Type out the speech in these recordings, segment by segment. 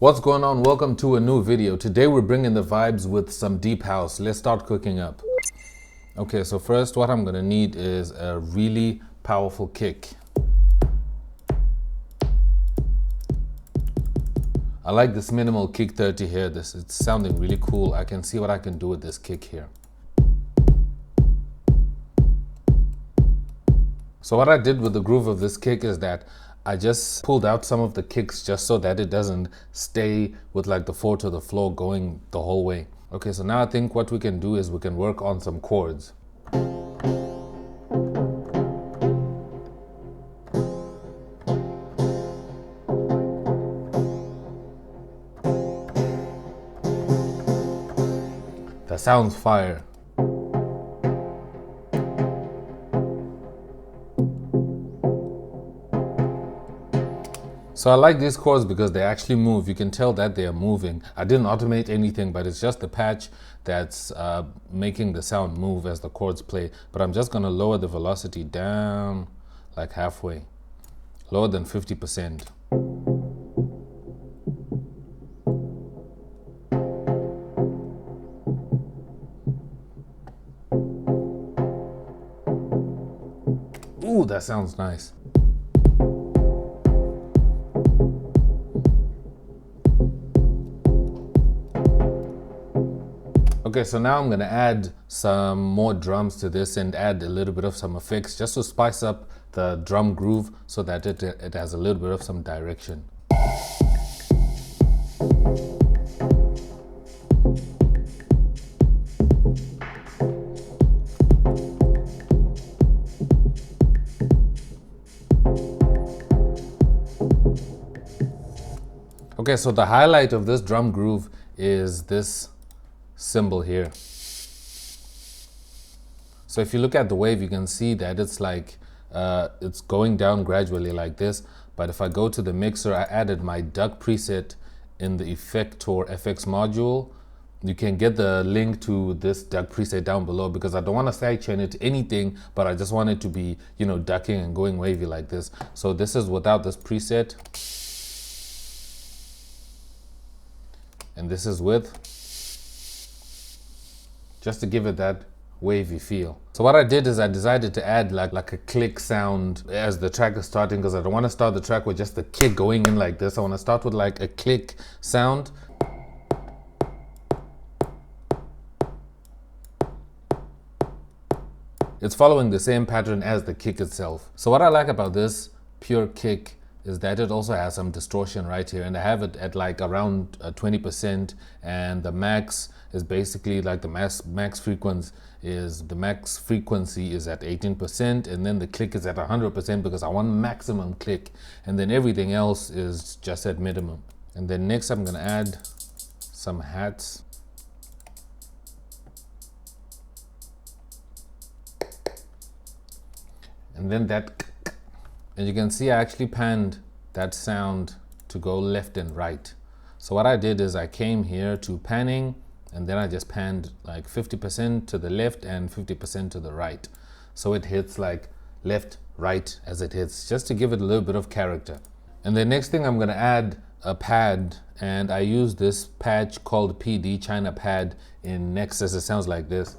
What's going on? Welcome to a new video. Today we're bringing the vibes with some deep house. Let's start cooking up. Okay, so first what I'm gonna need is a really powerful kick. I like this minimal kick 30 here. It's sounding really cool. I can see what I can do with this kick here. So what I did with the groove of this kick is that I just pulled out some of the kicks just so that it doesn't stay with like the 4 to the floor going the whole way. Okay, so now I think what we can do is we can work on some chords. That sounds fire. So I like these chords because they actually move. You can tell that they are moving. I didn't automate anything, but it's just the patch that's making the sound move as the chords play. But I'm just gonna lower the velocity down like halfway, lower than 50%. Ooh, that sounds nice. Okay, so now I'm gonna add some more drums to this and add a little bit of some effects just to spice up the drum groove so that it has a little bit of some direction. Okay, so the highlight of this drum groove is this cymbal here. So if you look at the wave, you can see that it's like it's going down gradually like this. But if I go to the mixer, I added my duck preset in the Effector FX module. You can get the link to this duck preset down below because I don't want to sidechain it to anything, but I just want it to be, you know, ducking and going wavy like this. So this is without this preset, and this is with, just to give it that wavy feel. So what I did is I decided to add like a click sound as the track is starting, because I don't want to start the track with just the kick going in like this. I want to start with like a click sound. It's following the same pattern as the kick itself. So what I like about this pure kick is that it also has some distortion right here, and I have it at like around 20%, and the max is basically like the max frequency is at 18%, and then the click is at 100% because I want maximum click, and then everything else is just at minimum. And then next I'm gonna add some hats. And then that, and you can see I actually panned that sound to go left and right. So what I did is I came here to panning, and then I just panned like 50% to the left and 50% to the right. So it hits like left, right as it hits, just to give it a little bit of character. And the next thing I'm gonna add a pad, and I use this patch called PD China pad in Nexus. It sounds like this.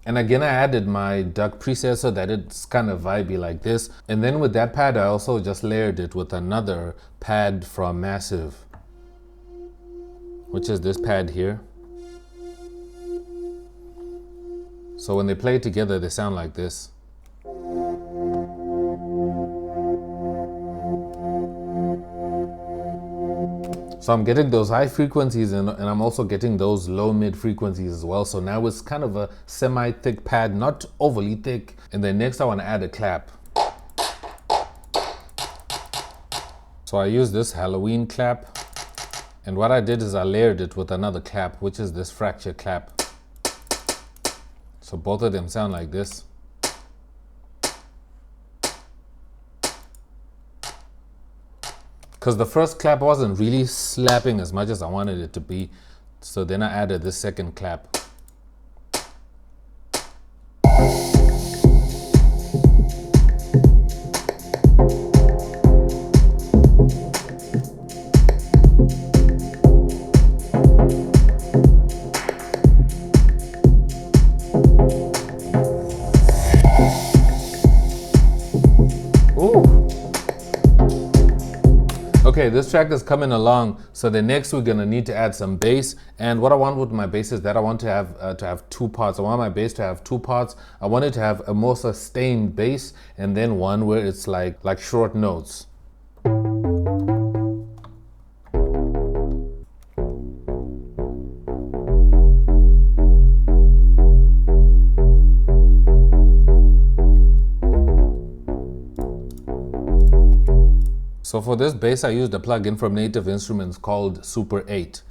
And again, I added my duck preset so that it's kind of vibey like this. And then with that pad, I also just layered it with another pad from Massive, which is this pad here. So when they play together, they sound like this. So I'm getting those high frequencies and I'm also getting those low mid frequencies as well. So now it's kind of a semi-thick pad, not overly thick. And then next I want to add a clap. So I use this Halloween clap. And what I did is I layered it with another clap, which is this fracture clap. So both of them sound like this. Because the first clap wasn't really slapping as much as I wanted it to be. So then I added this second clap. Okay, this track is coming along, so the next we're gonna need to add some bass. And what I want with my bass is that I want to have two parts. I want my bass to have two parts. I want it to have a more sustained bass, and then one where it's like short notes. So for this bass, I used a plugin from Native Instruments called Super 8.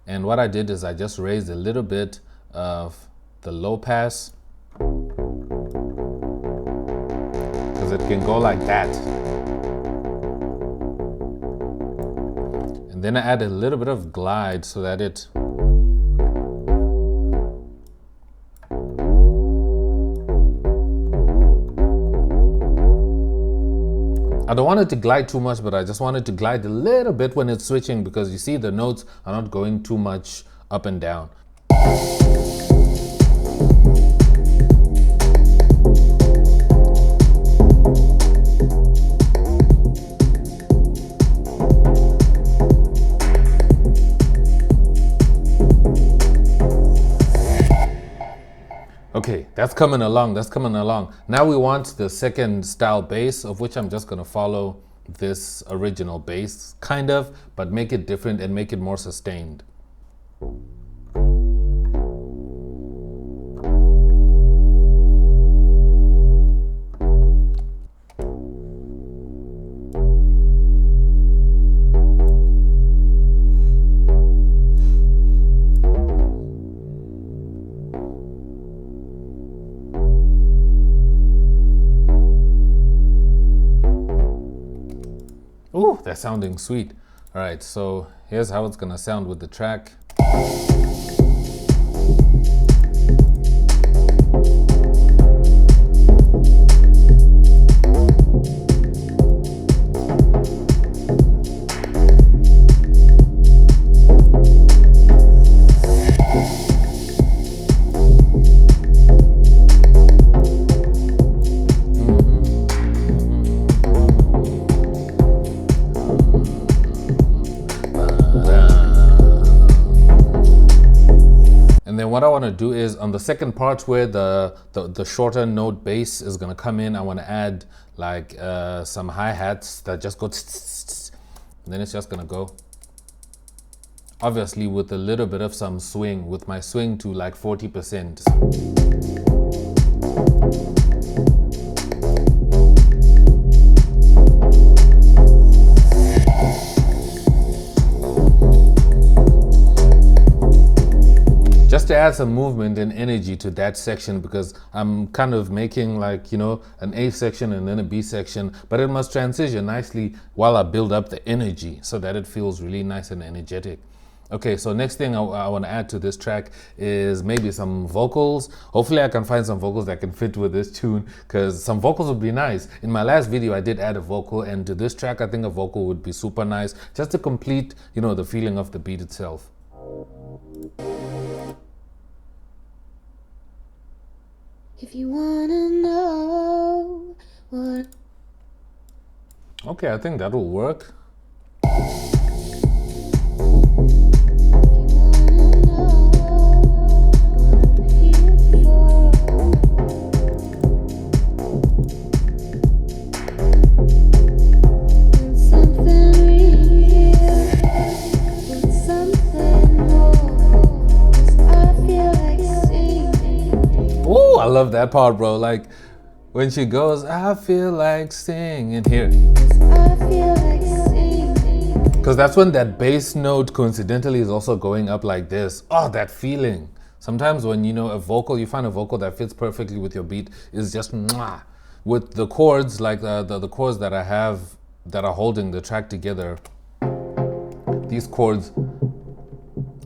And what I did is I just raised a little bit of the low pass, because it can go like that. And then I added a little bit of glide so that it I don't want it to glide too much, but I just want it to glide a little bit when it's switching, because you see the notes are not going too much up and down. Okay, that's coming along, that's coming along. Now we want the second style bass, of which I'm just gonna follow this original bass, kind of, but make it different and make it more sustained. Ooh, that's sounding sweet. All right, so here's how it's gonna sound with the track. And then what I want to do is on the second part where the shorter note bass is going to come in, I want to add like some hi-hats that just go and then it's just going to go, obviously with a little bit of some swing, with my swing to like 40%. Just to add some movement and energy to that section, because I'm kind of making like, you know, an A section and then a B section, but it must transition nicely while I build up the energy so that it feels really nice and energetic. Okay, so next thing I want to add to this track is maybe some vocals. Hopefully I can find some vocals that can fit with this tune, because some vocals would be nice. In my last video I did add a vocal, and to this track I think a vocal would be super nice, just to complete, you know, the feeling of the beat itself. If you wanna know what... Okay, I think that'll work. I love that part, bro. Like when she goes, I feel like singing here. Because that's when that bass note coincidentally is also going up like this. Oh, that feeling. Sometimes when you know a vocal, you find a vocal that fits perfectly with your beat is just mwah. With the chords, like the chords that I have that are holding the track together, these chords,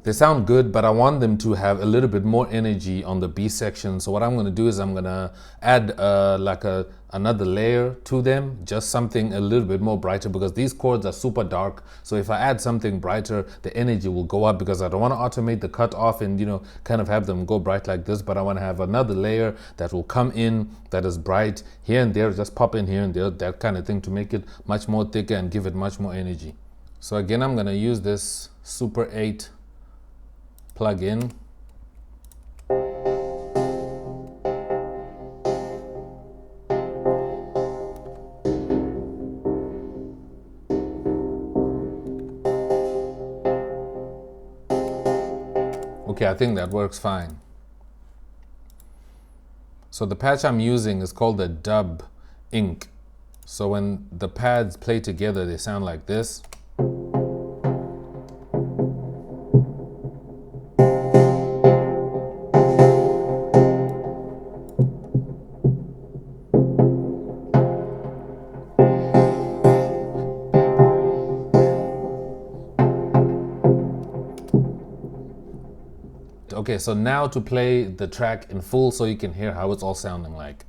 they sound good, but I want them to have a little bit more energy on the B section. So what I'm gonna do is I'm gonna add another layer to them, just something a little bit more brighter, because these chords are super dark. So if I add something brighter, the energy will go up, because I don't want to automate the cut off and, you know, kind of have them go bright like this, but I want to have another layer that will come in that is bright here and there, just pop in here and there, that kind of thing, to make it much more thicker and give it much more energy. So again, I'm gonna use this Super 8 plugin. Okay, I think that works fine. So the patch I'm using is called the Dub Ink. So when the pads play together, they sound like this. Okay, so now to play the track in full so you can hear how it's all sounding like.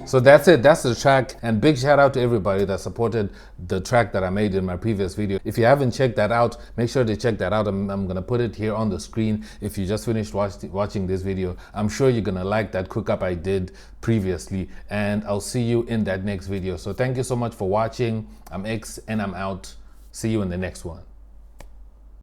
So that's it, that's the track, and big shout out to everybody that supported the track that I made in my previous video. If you haven't checked that out, make sure to check that out. I'm gonna put it here on the screen. If you just finished watching this video, I'm sure you're gonna like that cook up I did previously, and I'll see you in that next video. So thank you so much for watching. I'm X and I'm out. See you in the next one.